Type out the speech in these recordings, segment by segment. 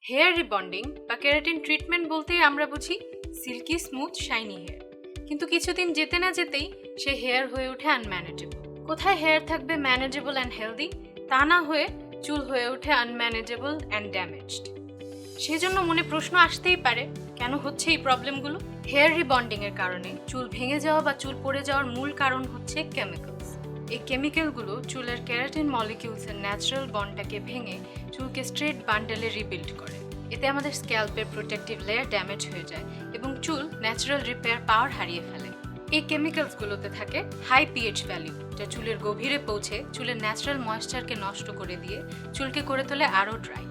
Hair rebonding বা keratin treatment বলতেই আমরা বুঝি সিল্কি স্মুথ শাইনি হেয়ার, কিন্তু কিছুদিন যেতে না যেতেই সে হেয়ার হয়ে ওঠে আনম্যানেজেবল। কোথায় হেয়ার থাকবে ম্যানেজেবল অ্যান্ড হেলদি, তা না হয়ে চুল হয়ে ওঠে আনম্যানেজেবল অ্যান্ড ড্যামেজড। সেজন্য মনে প্রশ্ন আসতেই পারে, কেন হচ্ছে এই প্রবলেমগুলো? হেয়ার রিবন্ডিং এর কারণে চুল ভেঙে যাওয়া বা চুল পড়ে যাওয়ার মূল কারণ হচ্ছে কেমিক্যালস। এই কেমিক্যালগুলো চুলের কেরাটিন মলিকিউলসের ন্যাচারাল বন্ডটাকে ভেঙে চুলকে স্ট্রেট বান্ডেলে রিবিল্ড করে। এতে আমাদের স্ক্যাল্পের প্রোটেক্টিভ লেয়ার ড্যামেজ হয়ে যায় এবং চুল ন্যাচারাল রিপেয়ার পাওয়ার হারিয়ে ফেলে। এই কেমিক্যালসগুলোতে থাকে হাই পিএইচ ভ্যালু, যা চুলের গভীরে পৌঁছে চুলের ন্যাচারাল ময়েশ্চারকে নষ্ট করে দিয়ে চুলকে করে তোলে আরও ড্রাই।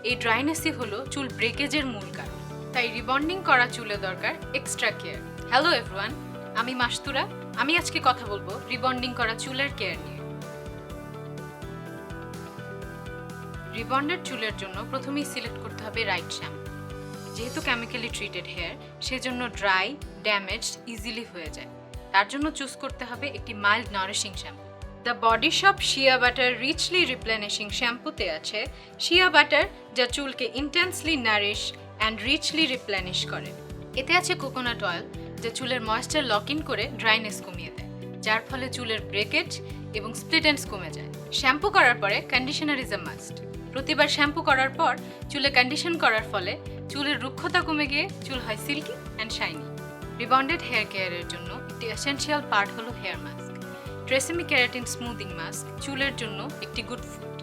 এই ড্রাইনেসই হলো চুল ব্রেকেজের মূল কারণ। তাই রিবন্ডিং করা চুলে দরকার এক্সট্রা কেয়ার। হ্যালো এভরিওয়ান, আমি মাস্তুরা। আমি আজকে কথা বলবো রিবন্ডিং করা চুলের কেয়ার নিয়ে। রিবন্ডেড চুলের জন্য প্রথমেই সিলেক্ট করতে হবে রাইট শ্যাম্পু। যেহেতু কেমিক্যালি ট্রিটেড হেয়ার, সেজন্য ড্রাই, ড্যামেজড ইজিলি হয়ে যায়। তার জন্য চুজ করতে হবে একটি mild nourishing shampoo. The Body Shop shea butter richly replenishing শ্যাম্পুতে আছে শিয়া বাটার, যা চুলকে intensely nourish and richly replenish করে। এতে আছে কোকোনাট অয়েল, যা চুলের ময়েশ্চার লক ইন করে ড্রাইনেস কমিয়ে দেয়, যার ফলে চুলের ব্রেকেজ এবং স্প্লিট এন্ডস কমে যায়। শ্যাম্পু করার পরে কন্ডিশনার ইজ আ মাস্ট। প্রতিবার শ্যাম্পু করার পর চুলে কন্ডিশন করার ফলে চুলের রুক্ষতা কমে গিয়ে চুল হয় silky and shiny. Rebonded hair কেয়ারের জন্য একটি এসেনশিয়াল পার্ট হলো hair mask. TRESemme keratin smoothing mask চুলের জন্য একটি গুড ফুড।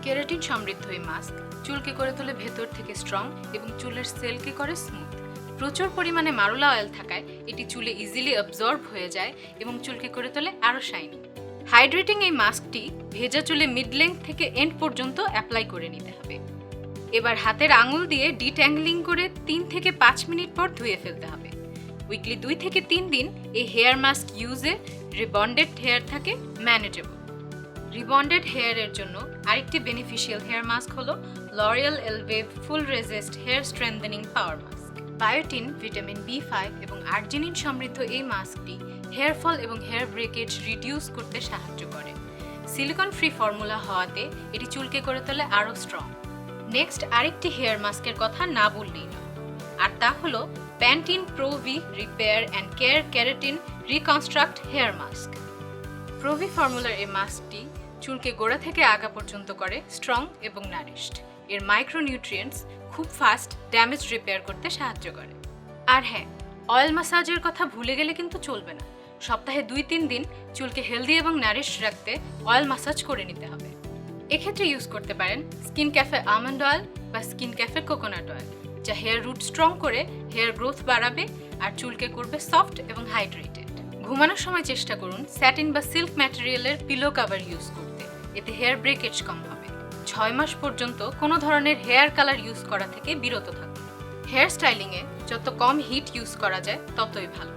কেরাটিন সমৃদ্ধ এই মাস্ক চুলকে করে তোলে ভেতর থেকে স্ট্রং এবং চুলের সেলকে করে স্মুথ। প্রচুর পরিমাণে মারুলা অয়েল থাকায় এটি চুলে ইজিলি অ্যাবজর্ব হয়ে যায় এবং চুলকে করে তোলে আরও শাইনি। হাইড্রেটিং এই মাস্কটি ভেজা চুলে মিড লেংথ থেকে এন্ড পর্যন্ত অ্যাপ্লাই করে নিতে হবে। এবার হাতের আঙুল দিয়ে ডিট্যাঙ্গলিং করে 3 থেকে 5 মিনিট পর ধুয়ে ফেলতে হবে। উইকলি 2 থেকে 3 দিন এই হেয়ার মাস্ক ইউজে রিবন্ডেড হেয়ার থাকে ম্যানেজেবল। রিবন্ডেড হেয়ারের জন্য আরেকটি বেনিফিশিয়াল হেয়ার মাস্ক হলো লরিয়াল এলভেভ ফুল রেজিস্ট হেয়ার স্ট্রেংথেনিং পাওয়ার মাস্ক। বায়োটিন, ভিটামিন B5 এবং আর্জিনিন সমৃদ্ধ এই মাস্কটি হেয়ার ফল এবং হেয়ার ব্রেকেজ রিডিউস করতে সাহায্য করে। সিলিকন ফ্রি ফর্মুলা হওয়াতে এটি চুলকে করে তোলে আরও স্ট্রং। নেক্সট আরেকটি হেয়ার মাস্কের কথা না বললেই না, আর তা হলো Pantene Pro V repair and care keratin reconstruct hair mask. Pro V ফর্মুলার এই মাস্কটি চুলকে গোড়া থেকে আগা পর্যন্ত করে স্ট্রং এবং নারিশড। এর মাইক্রোনিউট্রিয়েন্টস খুব ফাস্ট ড্যামেজ রিপেয়ার করতে সাহায্য করে। আর হ্যাঁ, অয়েল ম্যাসাজের কথা ভুলে গেলে কিন্তু চলবে না। সপ্তাহে 2-3 দিন চুলকে হেলদি এবং নারিশ রাখতে অয়েল ম্যাসাজ করে নিতে হবে। এক্ষেত্রে ইউজ করতে পারেন স্কিন ক্যাফে আমন্ড অয়েল বা স্কিন ক্যাফে কোকোনাট অয়েল, যা হেয়ার রুট স্ট্রং করে হেয়ার গ্রোথ বাড়াবে আর চুলকে করবে সফট এবং হাইড্রেটেড। ঘুমানোর সময় চেষ্টা করুন স্যাটিন বা সিল্ক ম্যাটেরিয়ালের পিলো কভার ইউজ করতে, এতে হেয়ার ব্রেকেজ কম হবে। 6 মাস পর্যন্ত কোনো ধরনের হেয়ার কালার ইউজ করা থেকে বিরত থাকুন। হেয়ার স্টাইলিংয়ে যত কম হিট ইউজ করা যায় ততই ভালো।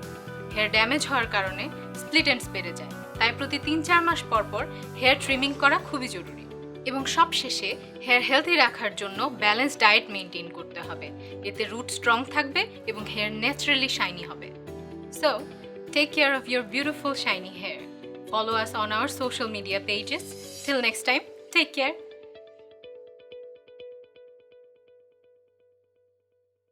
হেয়ার ড্যামেজ হওয়ার কারণে স্প্লিট এন্ডস বেড়ে যায়, তাই প্রতি 3-4 মাস পর পর হেয়ার ট্রিমিং করা খুবই জরুরি। এবং সবশেষে হেয়ার হেলদি রাখার জন্য ব্যালেন্স ডায়েট মেনটেন করতে হবে, এতে রুট স্ট্রং থাকবে এবং হেয়ার ন্যাচারালি শাইনি হবে। So take care of your beautiful shiny hair. Follow us on our social media pages. Till next time, take care.